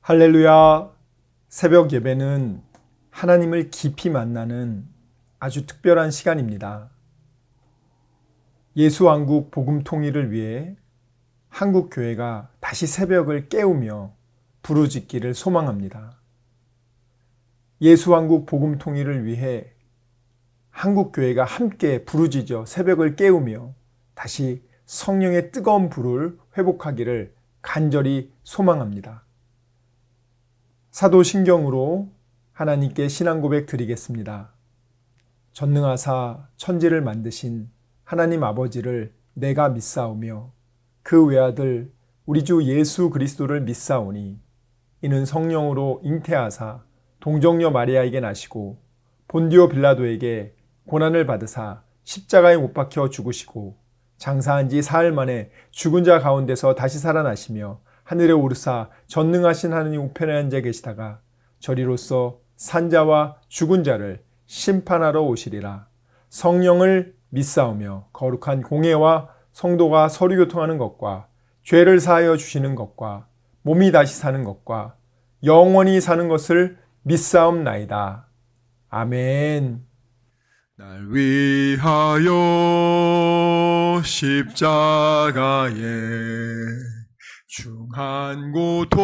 할렐루야. 새벽 예배는 하나님을 깊이 만나는 아주 특별한 시간입니다. 예수왕국 복음 통일을 위해 한국 교회가 다시 새벽을 깨우며 부르짖기를 소망합니다. 예수왕국 복음 통일을 위해 한국 교회가 함께 부르짖어 새벽을 깨우며 다시 성령의 뜨거운 불을 회복하기를 간절히 소망합니다. 사도신경으로 하나님께 신앙 고백 드리겠습니다. 전능하사 천지를 만드신 하나님 아버지를 내가 믿사오며 그 외아들 우리 주 예수 그리스도를 믿사오니 이는 성령으로 잉태하사 동정녀 마리아에게 나시고 본디오 빌라도에게 고난을 받으사 십자가에 못 박혀 죽으시고 장사한 지 사흘 만에 죽은 자 가운데서 다시 살아나시며 하늘에 오르사 전능하신 하느님 우편에 앉아 계시다가 저리로서 산자와 죽은 자를 심판하러 오시리라. 성령을 믿사오며 거룩한 공회와 성도가 서로 교통하는 것과 죄를 사하여 주시는 것과 몸이 다시 사는 것과 영원히 사는 것을 믿사옵나이다. 아멘. 날 위하여 십자가에 중한 고통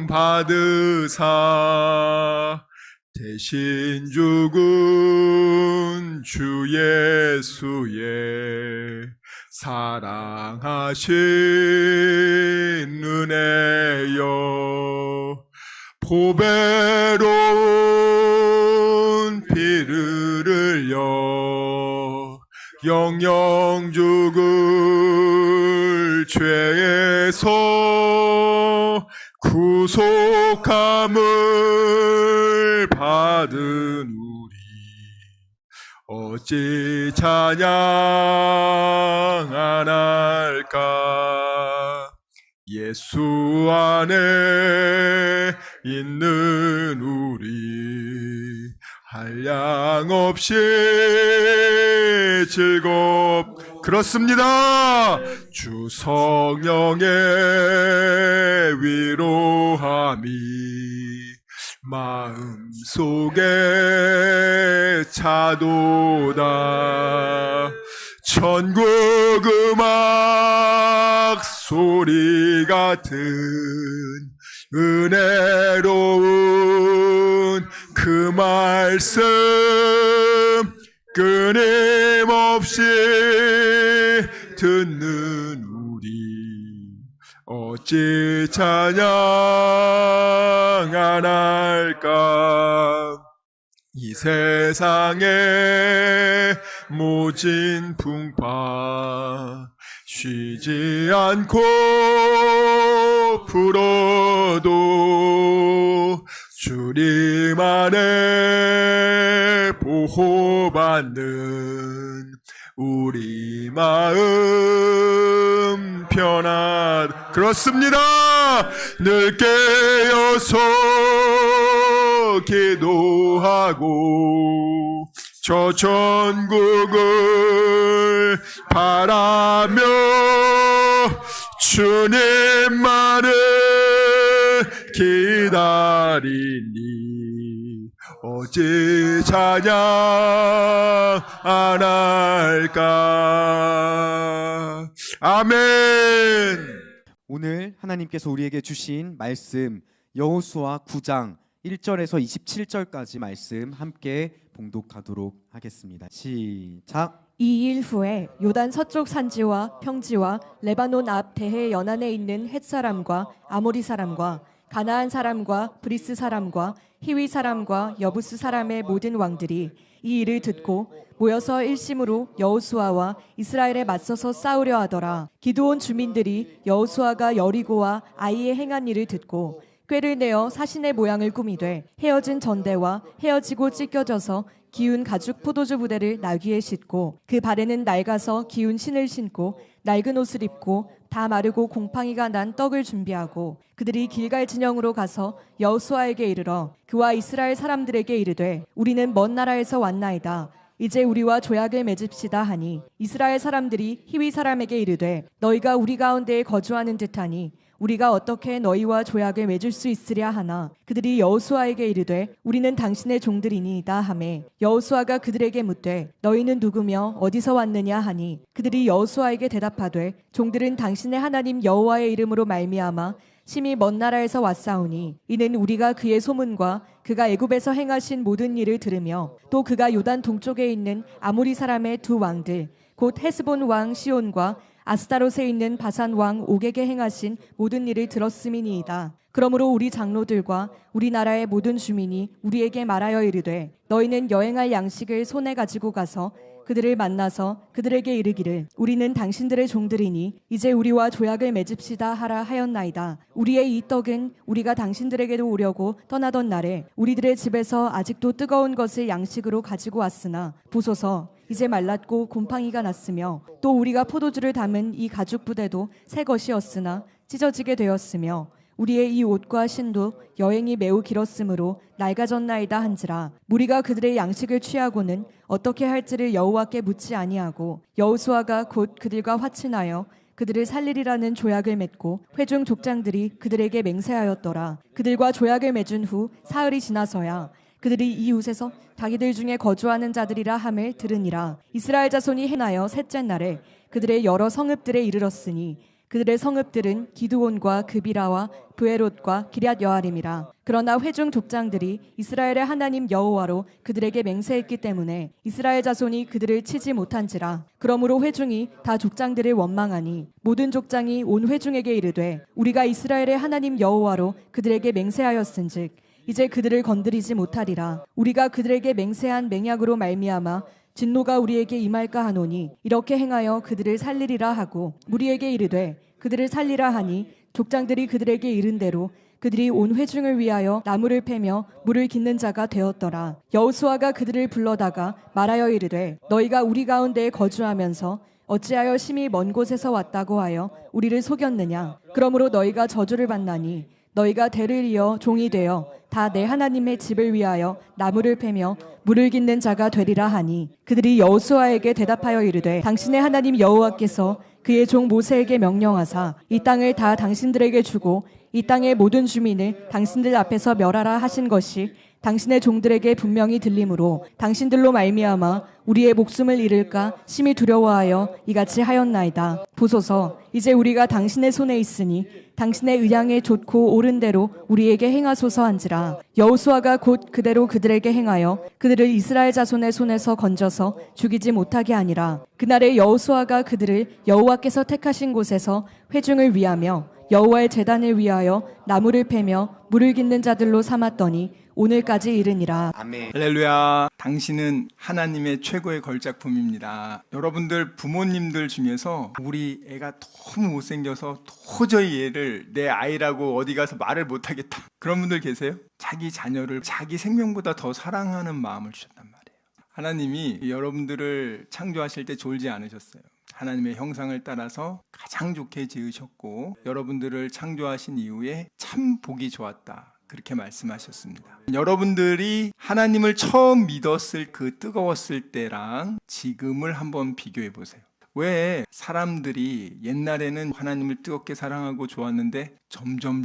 받으사 대신 죽은 주 예수의 사랑하신 은혜여 보배로운 피를 흘려 영영 죽을 죄에서 구속함을 받은 우리 어찌 찬양 안 할까. 예수 안에 있는 우리 한량없이 그렇습니다. 주 성령의 위로함이 마음속에 차도다. 천국 음악 소리 같은 은혜로운 그 말씀 끊임없이 듣는 우리 어찌 찬양 안 할까. 이 세상에 모진 풍파 쉬지 않고 불어도 주님 안에 보호받는 우리 마음 그렇습니다. 늘 깨어서 기도하고 저 천국을 바라며 주님만을 기다리니 어찌 찬양 안 할까. 아멘. 오늘 하나님께서 우리에게 주신 말씀 여호수아 9장 1절에서 27절까지 말씀 함께 봉독하도록 하겠습니다. 시작. 이 일 후에 요단 서쪽 산지와 평지와 레바논 앞 대해 연안에 있는 헷 사람과 아모리 사람과 가나안 사람과 브리스 사람과 히위 사람과 여부스 사람의 모든 왕들이 이 일을 듣고 모여서 일심으로 여호수아와 이스라엘에 맞서서 싸우려 하더라. 기드온 주민들이 여호수아가 여리고와 아이에 행한 일을 듣고 꾀를 내어 사신의 모양을 꾸미되 헤어진 전대와 헤어지고 찢겨져서 기운 가죽 포도주 부대를 나귀에 싣고 그 발에는 낡아서 기운 신을 신고 낡은 옷을 입고 다 마르고 곰팡이가 난 떡을 준비하고 그들이 길갈 진영으로 가서 여호수아에게 이르러 그와 이스라엘 사람들에게 이르되 우리는 먼 나라에서 왔나이다. 이제 우리와 조약을 맺읍시다 하니 이스라엘 사람들이 히위 사람에게 이르되 너희가 우리 가운데에 거주하는 듯하니 우리가 어떻게 너희와 조약을 맺을 수 있으랴 하나 그들이 여호수아에게 이르되 우리는 당신의 종들이니이다 하매 여호수아가 그들에게 묻되 너희는 누구며 어디서 왔느냐 하니 그들이 여호수아에게 대답하되 종들은 당신의 하나님 여호와의 이름으로 말미암아 심히 먼 나라에서 왔사오니 이는 우리가 그의 소문과 그가 애굽에서 행하신 모든 일을 들으며 또 그가 요단 동쪽에 있는 아모리 사람의 두 왕들 곧 헤스본 왕 시온과 아스타롯에 있는 바산 왕 옥에게 행하신 모든 일을 들었음이니이다. 그러므로 우리 장로들과 우리나라의 모든 주민이 우리에게 말하여 이르되 너희는 여행할 양식을 손에 가지고 가서 그들을 만나서 그들에게 이르기를 우리는 당신들의 종들이니 이제 우리와 조약을 맺읍시다 하라 하였나이다. 우리의 이 떡은 우리가 당신들에게도 오려고 떠나던 날에 우리들의 집에서 아직도 뜨거운 것을 양식으로 가지고 왔으나 보소서 이제 말랐고 곰팡이가 났으며 또 우리가 포도주를 담은 이 가죽 부대도 새 것이었으나 찢어지게 되었으며 우리의 이 옷과 신도 여행이 매우 길었으므로 낡아졌나이다 한지라. 무리가 그들의 양식을 취하고는 어떻게 할지를 여호와께 묻지 아니하고 여호수아가 곧 그들과 화친하여 그들을 살리리라는 조약을 맺고 회중 족장들이 그들에게 맹세하였더라. 그들과 조약을 맺은 후 사흘이 지나서야 그들이 이웃에서 자기들 중에 거주하는 자들이라 함을 들으니라. 이스라엘 자손이 행하여 셋째 날에 그들의 여러 성읍들에 이르렀으니 그들의 성읍들은 기드온과 그비라와 브에롯과 기럇 여아림이라. 그러나 회중 족장들이 이스라엘의 하나님 여호와로 그들에게 맹세했기 때문에 이스라엘 자손이 그들을 치지 못한지라. 그러므로 회중이 다 족장들을 원망하니 모든 족장이 온 회중에게 이르되 우리가 이스라엘의 하나님 여호와로 그들에게 맹세하였은즉 이제 그들을 건드리지 못하리라. 우리가 그들에게 맹세한 맹약으로 말미암아 진노가 우리에게 임할까 하노니 이렇게 행하여 그들을 살리리라 하고 무리에게 이르되 그들을 살리라 하니 족장들이 그들에게 이른 대로 그들이 온 회중을 위하여 나무를 패며 물을 깃는 자가 되었더라. 여호수아가 그들을 불러다가 말하여 이르되 너희가 우리 가운데에 거주하면서 어찌하여 심히 먼 곳에서 왔다고 하여 우리를 속였느냐. 그러므로 너희가 저주를 받나니 너희가 대를 이어 종이 되어 다 내 하나님의 집을 위하여 나무를 패며 물을 깃는 자가 되리라 하니 그들이 여호수아에게 대답하여 이르되 당신의 하나님 여호와께서 그의 종 모세에게 명령하사 이 땅을 다 당신들에게 주고 이 땅의 모든 주민을 당신들 앞에서 멸하라 하신 것이 당신의 종들에게 분명히 들림으로 당신들로 말미암아 우리의 목숨을 잃을까 심히 두려워하여 이같이 하였나이다. 보소서 이제 우리가 당신의 손에 있으니 당신의 의향에 좋고 옳은 대로 우리에게 행하소서 한지라. 여호수아가 곧 그대로 그들에게 행하여 그들을 이스라엘 자손의 손에서 건져서 죽이지 못하게 하니라. 그날에 여호수아가 그들을 여호와께서 택하신 곳에서 회중을 위하며 여호와의 제단을 위하여 나무를 패며 물을 깃는 자들로 삼았더니 오늘까지 이르니라. 아멘. 할렐루야. 당신은 하나님의 최고의 걸작품입니다. 여러분들 부모님들 중에서 우리 애가 너무 못생겨서 도저히 얘를 내 아이라고 어디 가서 말을 못하겠다, 그런 분들 계세요? 자기 자녀를 자기 생명보다 더 사랑하는 마음을 주셨단 말이에요. 하나님이 여러분들을 창조하실 때 졸지 않으셨어요. 하나님의 형상을 따라서 가장 좋게 지으셨고 여러분들을 창조하신 이후에 참 보기 좋았다, 그렇게 말씀하셨습니다. 여러분들이 하나님을 처음 믿었을 그 뜨거웠을 때랑 지금을 한번 비교해 보세요. 왜 사람들이 옛날에는 하나님을 뜨겁게 사랑하고 좋았는데 점점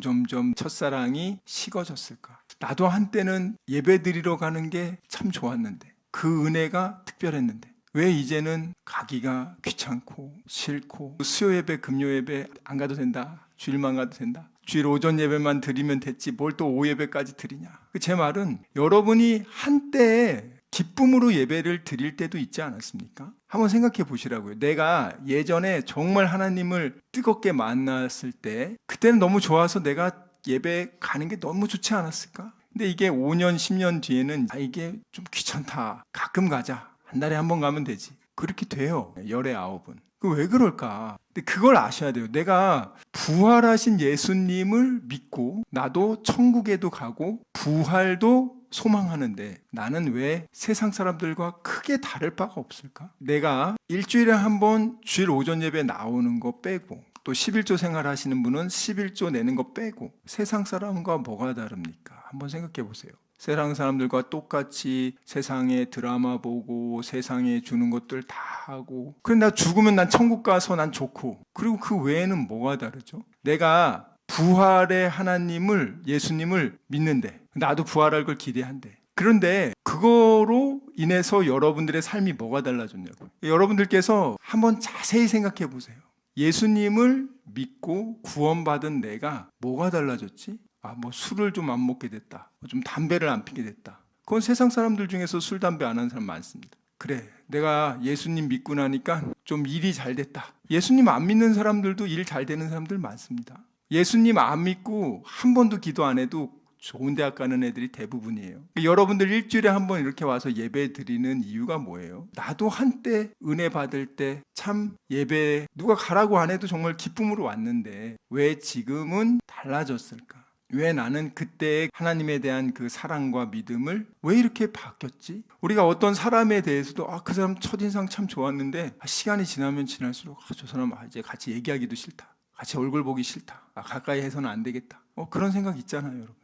첫사랑이 식어졌을까? 나도 한때는 예배 드리러 가는 게 참 좋았는데 그 은혜가 특별했는데 왜 이제는 가기가 귀찮고 싫고 수요 예배 금요 예배 안 가도 된다, 주일만 가도 된다, 주일 오전 예배만 드리면 됐지 뭘 또 오후 예배까지 드리냐. 제 말은 여러분이 한때 기쁨으로 예배를 드릴 때도 있지 않았습니까? 한번 생각해 보시라고요. 내가 예전에 정말 하나님을 뜨겁게 만났을 때 그때는 너무 좋아서 내가 예배 가는 게 너무 좋지 않았을까? 근데 이게 5년 10년 뒤에는 이게 좀 귀찮다, 가끔 가자, 한 달에 한 번 가면 되지, 그렇게 돼요. 열의 아홉은. 왜 그럴까? 근데 그걸 아셔야 돼요. 내가 부활하신 예수님을 믿고 나도 천국에도 가고 부활도 소망하는데 나는 왜 세상 사람들과 크게 다를 바가 없을까? 내가 일주일에 한 번 주일 오전 예배 나오는 거 빼고 또 11조 생활하시는 분은 11조 내는 거 빼고 세상 사람과 뭐가 다릅니까? 한번 생각해 보세요. 세상 사람들과 똑같이 세상에 드라마 보고 세상에 주는 것들 다 하고, 그래 나 죽으면 난 천국 가서 난 좋고, 그리고 그 외에는 뭐가 다르죠? 내가 부활의 하나님을, 예수님을 믿는데, 나도 부활할 걸 기대한대. 그런데 그거로 인해서 여러분들의 삶이 뭐가 달라졌냐고. 여러분들께서 한번 자세히 생각해 보세요. 예수님을 믿고 구원받은 내가 뭐가 달라졌지? 뭐 술을 좀 안 먹게 됐다. 좀 담배를 안 피게 됐다. 그건 세상 사람들 중에서 술, 담배 안 하는 사람 많습니다. 그래, 내가 예수님 믿고 나니까 좀 일이 잘 됐다. 예수님 안 믿는 사람들도 일 잘 되는 사람들 많습니다. 예수님 안 믿고 한 번도 기도 안 해도 좋은 대학 가는 애들이 대부분이에요. 여러분들 일주일에 한 번 이렇게 와서 예배 드리는 이유가 뭐예요? 나도 한때 은혜 받을 때 참 예배 누가 가라고 안 해도 정말 기쁨으로 왔는데 왜 지금은 달라졌을까? 왜 나는 그때 하나님에 대한 그 사랑과 믿음을 왜 이렇게 바뀌었지? 우리가 어떤 사람에 대해서도 그 사람 첫인상 참 좋았는데 시간이 지나면 지날수록 저 사람 이제 같이 얘기하기도 싫다. 같이 얼굴 보기 싫다. 가까이 해서는 안 되겠다. 그런 생각 있잖아요, 여러분들.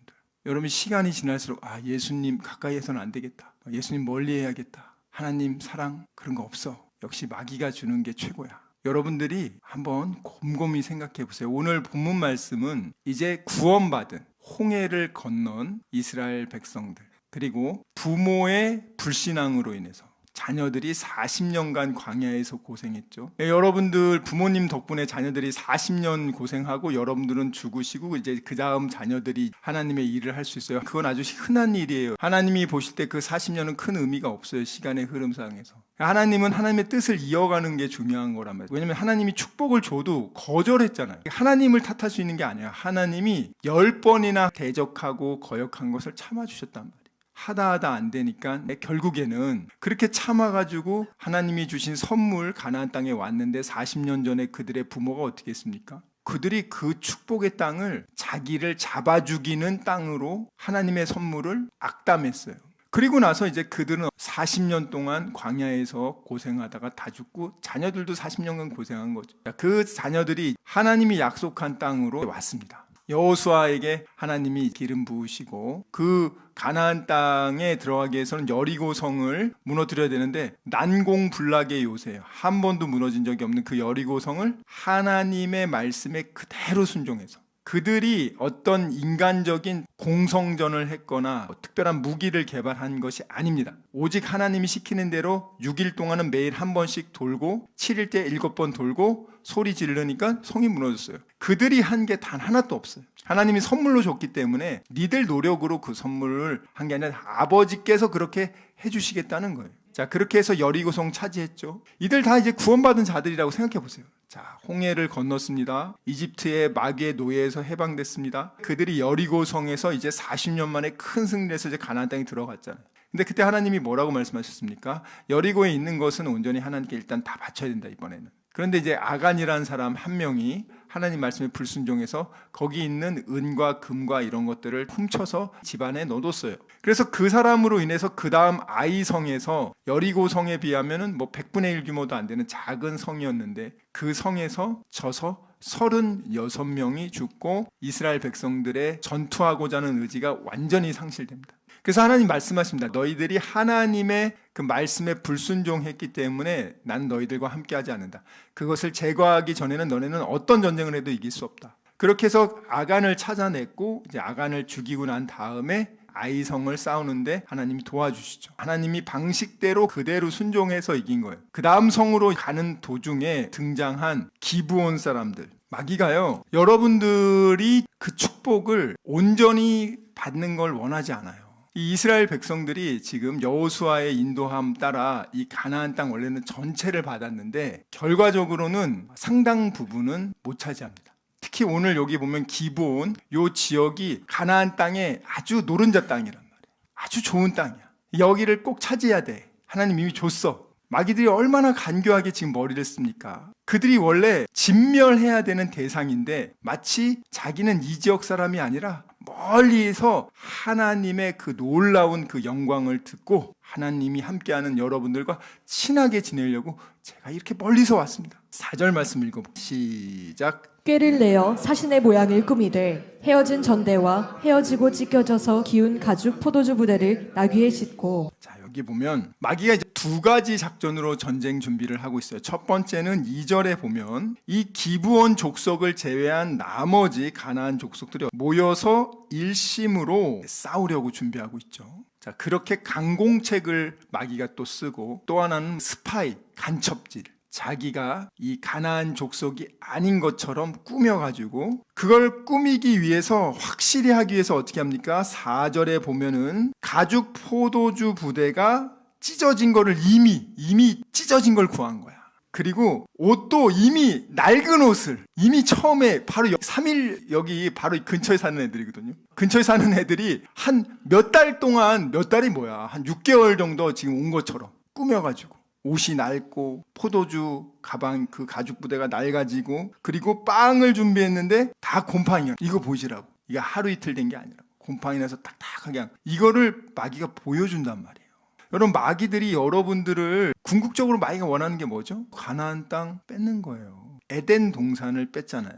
여러분 시간이 지날수록 예수님 가까이 해서는 안 되겠다. 예수님 멀리 해야겠다. 하나님 사랑 그런 거 없어. 역시 마귀가 주는 게 최고야. 여러분들이 한번 곰곰이 생각해 보세요. 오늘 본문 말씀은 이제 구원받은 홍해를 건넌 이스라엘 백성들, 그리고 부모의 불신앙으로 인해서 자녀들이 40년간 광야에서 고생했죠. 여러분들 부모님 덕분에 자녀들이 40년 고생하고 여러분들은 죽으시고 이제 그 다음 자녀들이 하나님의 일을 할 수 있어요. 그건 아주 흔한 일이에요. 하나님이 보실 때 그 40년은 큰 의미가 없어요. 시간의 흐름상에서. 하나님은 하나님의 뜻을 이어가는 게 중요한 거란 말이에요. 왜냐하면 하나님이 축복을 줘도 거절했잖아요. 하나님을 탓할 수 있는 게 아니에요. 하나님이 10번이나 대적하고 거역한 것을 참아주셨단 말이에요. 하다 안 되니까 결국에는 그렇게 참아가지고 하나님이 주신 선물 가나안 땅에 왔는데 40년 전에 그들의 부모가 어떻게 했습니까? 그들이 그 축복의 땅을 자기를 잡아 죽이는 땅으로 하나님의 선물을 악담했어요. 그리고 나서 이제 그들은 40년 동안 광야에서 고생하다가 다 죽고 자녀들도 40년간 고생한 거죠. 그 자녀들이 하나님이 약속한 땅으로 왔습니다. 여호수아에게 하나님이 기름 부으시고 그 가나안 땅에 들어가기 위해서는 여리고성을 무너뜨려야 되는데 난공불락의 요새예요. 한 번도 무너진 적이 없는 그 여리고성을 하나님의 말씀에 그대로 순종해서, 그들이 어떤 인간적인 공성전을 했거나 특별한 무기를 개발한 것이 아닙니다. 오직 하나님이 시키는 대로 6일 동안은 매일 한 번씩 돌고 7일 때 7번 돌고 소리 지르니까 성이 무너졌어요. 그들이 한 게 단 하나도 없어요. 하나님이 선물로 줬기 때문에 니들 노력으로 그 선물을 한 게 아니라 아버지께서 그렇게 해주시겠다는 거예요. 자, 그렇게 해서 여리고성 차지했죠. 이들 다 이제 구원받은 자들이라고 생각해 보세요. 자, 홍해를 건넜습니다. 이집트의 마귀의 노예에서 해방됐습니다. 그들이 여리고성에서 이제 40년 만에 큰 승리를 해서 이제 가나안 땅에 들어갔잖아요. 근데 그때 하나님이 뭐라고 말씀하셨습니까? 여리고에 있는 것은 온전히 하나님께 일단 다 바쳐야 된다, 이번에는. 그런데 이제 아간이라는 사람 한 명이 하나님 말씀에 불순종해서 거기 있는 은과 금과 이런 것들을 훔쳐서 집안에 넣어뒀어요. 그래서 그 사람으로 인해서 그 다음 아이 성에서 여리고 성에 비하면은 100분의 1 규모도 안 되는 작은 성이었는데 그 성에서 져서 36명이 죽고 이스라엘 백성들의 전투하고자 하는 의지가 완전히 상실됩니다. 그래서 하나님 말씀하십니다. 너희들이 하나님의 그 말씀에 불순종했기 때문에 난 너희들과 함께하지 않는다. 그것을 제거하기 전에는 너네는 어떤 전쟁을 해도 이길 수 없다. 그렇게 해서 아간을 찾아냈고 이제 아간을 죽이고 난 다음에 아이성을 싸우는데 하나님이 도와주시죠. 하나님이 방식대로 그대로 순종해서 이긴 거예요. 그 다음 성으로 가는 도중에 등장한 기브온 사람들, 마귀가요, 여러분들이 그 축복을 온전히 받는 걸 원하지 않아요. 이 이스라엘 백성들이 지금 여호수아의 인도함 따라 이 가나안 땅 원래는 전체를 받았는데 결과적으로는 상당 부분은 못 차지합니다. 특히 오늘 여기 보면 기브온 요 지역이 가나안 땅의 아주 노른자 땅이란 말이에요. 아주 좋은 땅이야. 여기를 꼭 차지해야 돼. 하나님 이미 줬어. 마귀들이 얼마나 간교하게 지금 머리를 씁니까? 그들이 원래 진멸해야 되는 대상인데 마치 자기는 이 지역 사람이 아니라 멀리서 하나님의 그 놀라운 그 영광을 듣고 하나님이 함께하는 여러분들과 친하게 지내려고 제가 이렇게 멀리서 왔습니다. 4절 말씀 읽어볼게요. 시작. 꾀를 내어 사신의 모양을 꾸미되 헤어진 전대와 헤어지고 찢겨져서 기운 가죽 포도주 부대를 나귀에 싣고. 자, 여기 보면 마귀가 이제 두 가지 작전으로 전쟁 준비를 하고 있어요. 첫 번째는 2절에 보면 이 기브온 족속을 제외한 나머지 가나안 족속들이 모여서 일심으로 싸우려고 준비하고 있죠. 자, 그렇게 강공책을 마귀가 또 쓰고, 또 하나는 스파이, 간첩질. 자기가 이 가나안 족속이 아닌 것처럼 꾸며가지고 그걸 꾸미기 위해서, 확실히 하기 위해서 어떻게 합니까? 4절에 보면은 가죽 포도주 부대가 찢어진 거를 이미 찢어진 걸 구한 거야. 그리고 옷도 이미 낡은 옷을 이미 처음에 바로 3일 여기 바로 근처에 사는 애들이거든요. 근처에 사는 애들이 한 몇 달 동안, 몇 달이 뭐야, 한 6개월 정도 지금 온 것처럼 꾸며가지고 옷이 낡고 포도주 가방 그 가죽 부대가 낡아지고, 그리고 빵을 준비했는데 다 곰팡이야. 이거 보시라고. 이게 하루 이틀 된 게 아니라 곰팡이 나서 딱딱하게 이거를 마귀가 보여준단 말이에요. 여러분, 마귀들이 여러분들을 궁극적으로 마귀가 원하는 게 뭐죠? 가나안 땅 뺏는 거예요. 에덴 동산을 뺐잖아요.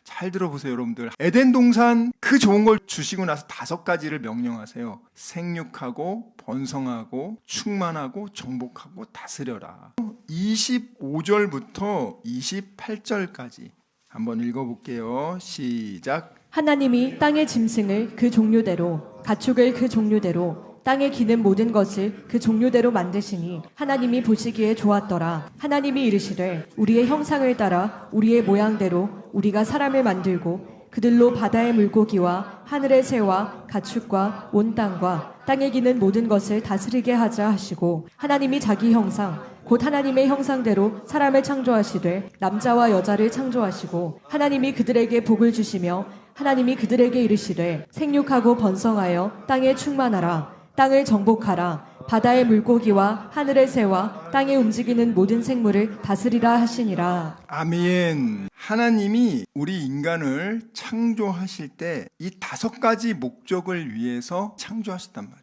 잘 들어보세요, 여러분들. 에덴 동산 그 좋은 걸 주시고 나서 5가지를 명령하세요. 생육하고 번성하고 충만하고 정복하고 다스려라. 25절부터 28절까지 한번 읽어볼게요. 시작. 하나님이 땅의 짐승을 그 종류대로, 가축을 그 종류대로, 땅에 기는 모든 것을 그 종류대로 만드시니 하나님이 보시기에 좋았더라. 하나님이 이르시되 우리의 형상을 따라 우리의 모양대로 우리가 사람을 만들고 그들로 바다의 물고기와 하늘의 새와 가축과 온 땅과 땅에 기는 모든 것을 다스리게 하자 하시고, 하나님이 자기 형상 곧 하나님의 형상대로 사람을 창조하시되 남자와 여자를 창조하시고, 하나님이 그들에게 복을 주시며 하나님이 그들에게 이르시되 생육하고 번성하여 땅에 충만하라. 땅을 정복하라. 바다의 물고기와 하늘의 새와 땅에 움직이는 모든 생물을 다스리라 하시니라. 아멘. 하나님이 우리 인간을 창조하실 때 이 5가지 목적을 위해서 창조하셨단 말이에요.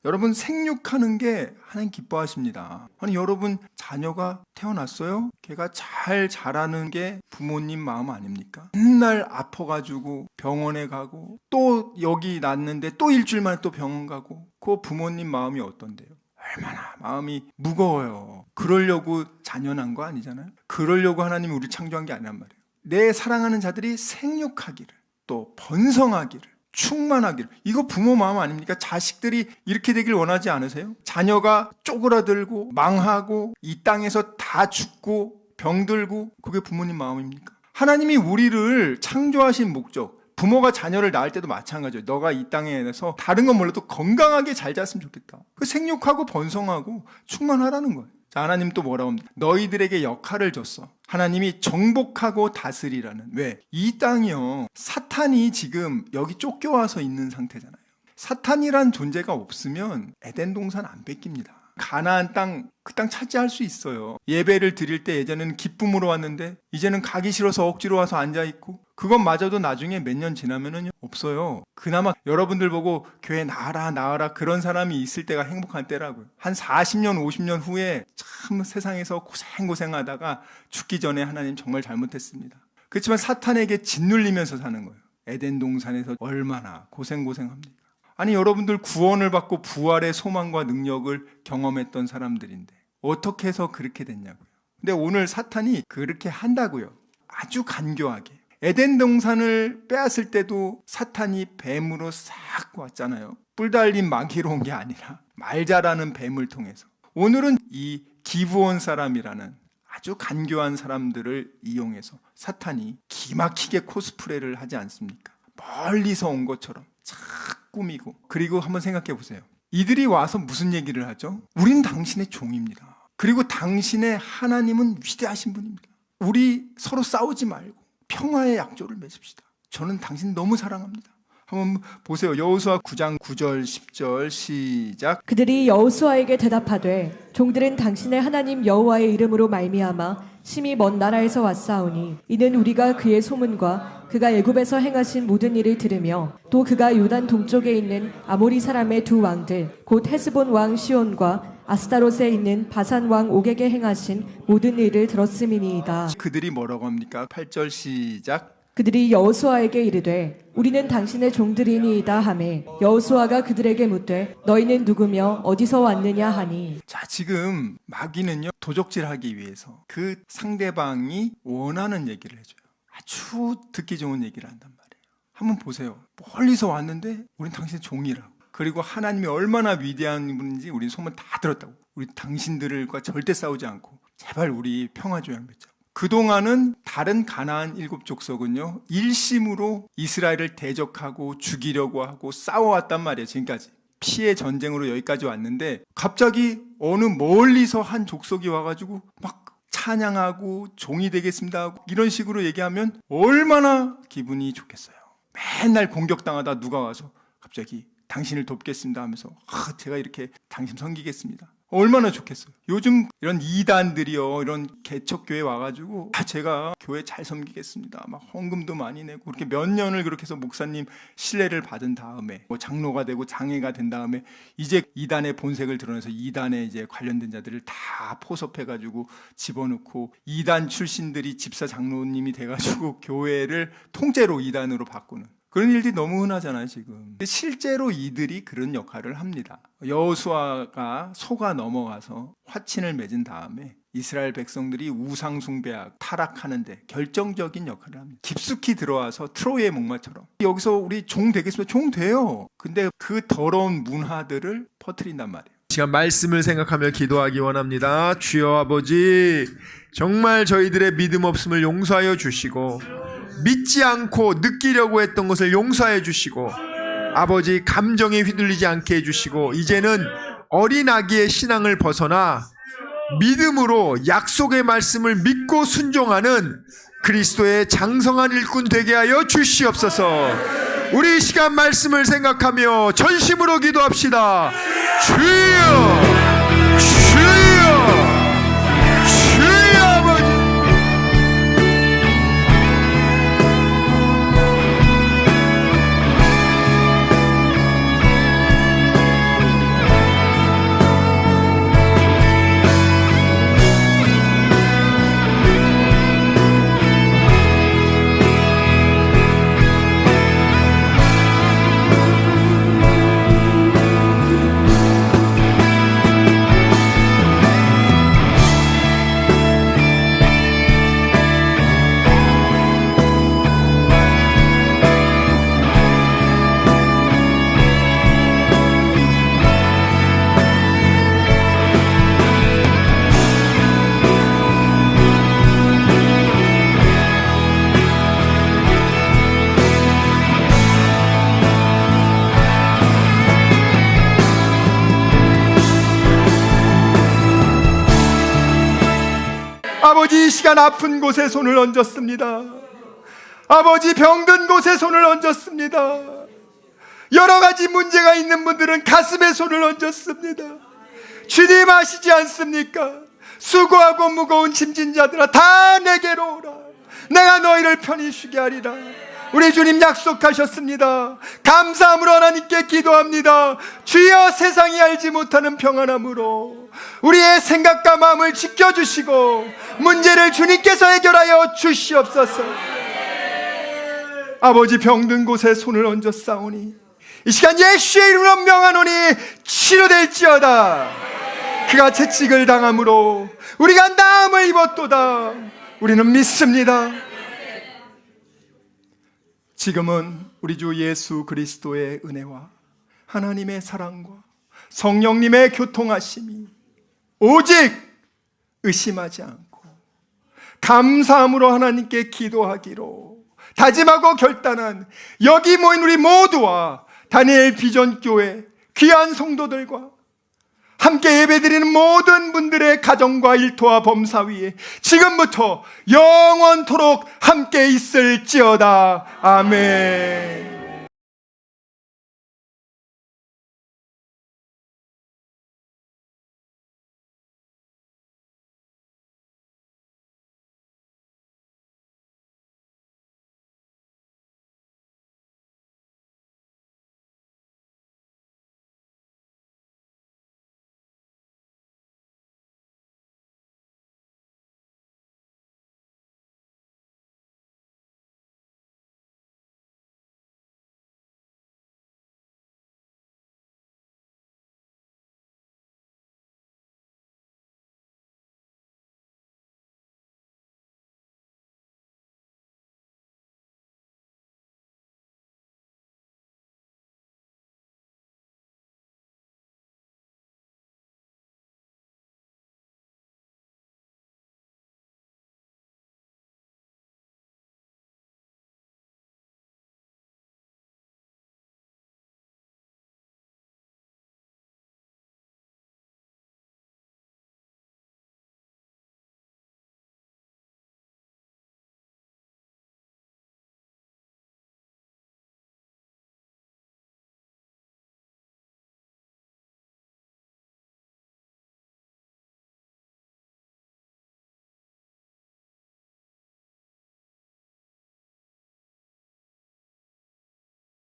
여러분, 생육하는 게 하나님 기뻐하십니다. 아니, 여러분 자녀가 태어났어요? 걔가 잘 자라는 게 부모님 마음 아닙니까? 맨날 아파가지고 병원에 가고, 또 여기 났는데 또 일주일 만에 또 병원 가고, 그 부모님 마음이 어떤데요? 얼마나 마음이 무거워요. 그러려고 자녀 난 거 아니잖아요. 그러려고 하나님이 우리 창조한 게 아니란 말이에요. 내 사랑하는 자들이 생육하기를, 또 번성하기를, 충만하기를. 이거 부모 마음 아닙니까? 자식들이 이렇게 되길 원하지 않으세요? 자녀가 쪼그라들고 망하고 이 땅에서 다 죽고 병들고, 그게 부모님 마음입니까? 하나님이 우리를 창조하신 목적, 부모가 자녀를 낳을 때도 마찬가지예요. 너가 이 땅에서 다른 건 몰라도 건강하게 잘 잤으면 좋겠다. 그 생육하고 번성하고 충만하라는 거예요. 자, 하나님 또 뭐라고 합니까? 너희들에게 역할을 줬어. 하나님이 정복하고 다스리라는. 왜? 이 땅이요, 사탄이 지금 여기 쫓겨와서 있는 상태잖아요. 사탄이란 존재가 없으면 에덴 동산 안 뺏깁니다. 가나안 땅, 그 땅 차지할 수 있어요. 예배를 드릴 때 예전에는 기쁨으로 왔는데 이제는 가기 싫어서 억지로 와서 앉아있고, 그것마저도 나중에 몇 년 지나면은 없어요. 그나마 여러분들 보고 교회 나와라 그런 사람이 있을 때가 행복한 때라고요. 한 40년 50년 후에 참 세상에서 고생하다가 죽기 전에 하나님 정말 잘못했습니다. 그렇지만 사탄에게 짓눌리면서 사는 거예요. 에덴 동산에서 얼마나 고생합니까? 아니, 여러분들 구원을 받고 부활의 소망과 능력을 경험했던 사람들인데 어떻게 해서 그렇게 됐냐고요. 근데 오늘 사탄이 그렇게 한다고요. 아주 간교하게. 에덴 동산을 빼앗을 때도 사탄이 뱀으로 싹 왔잖아요. 뿔 달린 마귀로 온 게 아니라 말 잘하는 뱀을 통해서. 오늘은 이 기브온 사람이라는 아주 간교한 사람들을 이용해서 사탄이 기막히게 코스프레를 하지 않습니까? 멀리서 온 것처럼 착 꾸미고. 그리고 한번 생각해 보세요. 이들이 와서 무슨 얘기를 하죠? 우린 당신의 종입니다. 그리고 당신의 하나님은 위대하신 분입니다. 우리 서로 싸우지 말고 평화의 약조를 맺읍시다. 저는 당신 너무 사랑합니다. 한번 보세요. 여호수아 9장 9절 10절 시작. 그들이 여호수아에게 대답하되 종들은 당신의 하나님 여호와의 이름으로 말미암아 심히 먼 나라에서 왔사오니 이는 우리가 그의 소문과 그가 애굽에서 행하신 모든 일을 들으며 또 그가 요단 동쪽에 있는 아모리 사람의 두 왕들 곧 헤스본 왕 시온과 아스타롯에 있는 바산 왕 옥에게 행하신 모든 일을 들었음이니이다. 그들이 뭐라고 합니까? 8절 시작. 그들이 여호수아에게 이르되 우리는 당신의 종들이니이다 하매 여호수아가 그들에게 묻되 너희는 누구며 어디서 왔느냐 하니 자, 지금 마귀는요, 도적질하기 위해서 그 상대방이 원하는 얘기를 해줘요. 아주 듣기 좋은 얘기를 한단 말이에요. 한번 보세요. 멀리서 왔는데 우린 당신의 종이라고. 그리고 하나님이 얼마나 위대한 분인지 우린 소문 다 들었다고. 우리 당신들과 절대 싸우지 않고 제발 우리 평화조약 맺자. 그동안은 다른 가나안 7족속은요, 일심으로 이스라엘을 대적하고 죽이려고 하고 싸워왔단 말이에요. 지금까지 피해 전쟁으로 여기까지 왔는데 갑자기 어느 멀리서 한 족속이 와가지고 막 찬양하고 종이 되겠습니다 하고 이런 식으로 얘기하면 얼마나 기분이 좋겠어요. 맨날 공격당하다 누가 와서 갑자기 당신을 돕겠습니다 하면서 제가 이렇게 당신 섬기겠습니다. 얼마나 좋겠어요. 요즘 이런 이단들이요, 이런 개척교회 와가지고 제가 교회 잘 섬기겠습니다, 막 헌금도 많이 내고 그렇게 몇 년을 그렇게 해서 목사님 신뢰를 받은 다음에 뭐 장로가 되고 장애가 된 다음에 이제 이단의 본색을 드러내서 이단에 이제 관련된 자들을 다 포섭해가지고 집어넣고 이단 출신들이 집사 장로님이 돼가지고 교회를 통째로 이단으로 바꾸는 그런 일들이 너무 흔하잖아요, 지금. 실제로 이들이 그런 역할을 합니다. 여호수아가 속아 넘어가서 화친을 맺은 다음에 이스라엘 백성들이 우상 숭배하고 타락하는데 결정적인 역할을 합니다. 깊숙이 들어와서 트로이의 목마처럼 여기서 우리 종 되겠습니다. 종 돼요. 근데 그 더러운 문화들을 퍼뜨린단 말이에요. 시간 말씀을 생각하며 기도하기 원합니다. 주여 아버지, 정말 저희들의 믿음 없음을 용서하여 주시고 믿지 않고 느끼려고 했던 것을 용서해 주시고 아버지 감정에 휘둘리지 않게 해주시고 이제는 어린 아기의 신앙을 벗어나 믿음으로 약속의 말씀을 믿고 순종하는 그리스도의 장성한 일꾼 되게 하여 주시옵소서. 우리 이 시간 말씀을 생각하며 전심으로 기도합시다. 주여 주여 주여 아버지, 아버지, 이 시간 아픈 곳에 손을 얹었습니다. 아버지, 병든 곳에 손을 얹었습니다. 여러 가지 문제가 있는 분들은 가슴에 손을 얹었습니다. 주님 아시지 않습니까? 수고하고 무거운 짐진 자들아 다 내게로 오라. 내가 너희를 편히 쉬게 하리라. 우리 주님 약속하셨습니다. 감사함으로 하나님께 기도합니다. 주여, 세상이 알지 못하는 평안함으로 우리의 생각과 마음을 지켜주시고 문제를 주님께서 해결하여 주시옵소서. 아버지, 병든 곳에 손을 얹어 싸우니 이 시간 예수의 이름으로 명하노니 치료될지어다. 그가 채찍을 당함으로 우리가 나음을 입었도다. 우리는 믿습니다. 지금은 우리 주 예수 그리스도의 은혜와 하나님의 사랑과 성령님의 교통하심이 오직 의심하지 않고 감사함으로 하나님께 기도하기로 다짐하고 결단한 여기 모인 우리 모두와 다니엘 비전교회 귀한 성도들과 함께 예배드리는 모든 분들의 가정과 일터와 범사 위에 지금부터 영원토록 함께 있을지어다. 아멘.